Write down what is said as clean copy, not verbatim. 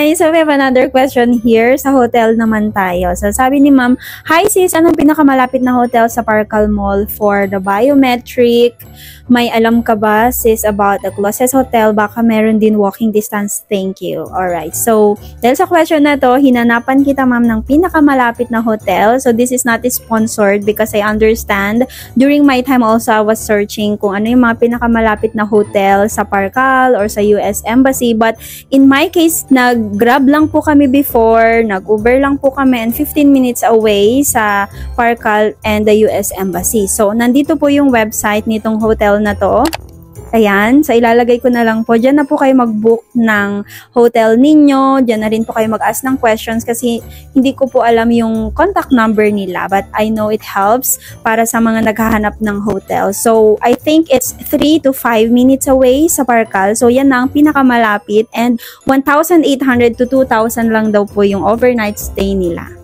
Okay, so we have another question here. Sa hotel naman tayo. So sabi ni ma'am, "Hi sis, anong pinakamalapit na hotel sa Parcal Mall for the biometric? May alam ka ba sis about the closest hotel? Baka meron din walking distance. Thank you." Alright, so dahil sa question na to, hinanapan kita ma'am ng pinakamalapit na hotel. So this is not sponsored because I understand during my time also I was searching kung ano yung mga pinakamalapit na hotel sa Parcal or sa US Embassy. But in my case, nag-grab lang po kami before, nag-Uber lang po kami and 15 minutes away sa Parcal and the US Embassy. So, nandito po yung website nitong hotel na to. Ayan, so ilalagay ko na lang po. Diyan na po kayo mag-book ng hotel ninyo. Diyan na rin po kayo mag-ask ng questions kasi hindi ko po alam yung contact number nila. But I know it helps para sa mga naghahanap ng hotel. So, I think it's 3 to 5 minutes away sa Parcal. So, yan na ang pinakamalapit. And 1,800 to 2,000 lang daw po yung overnight stay nila.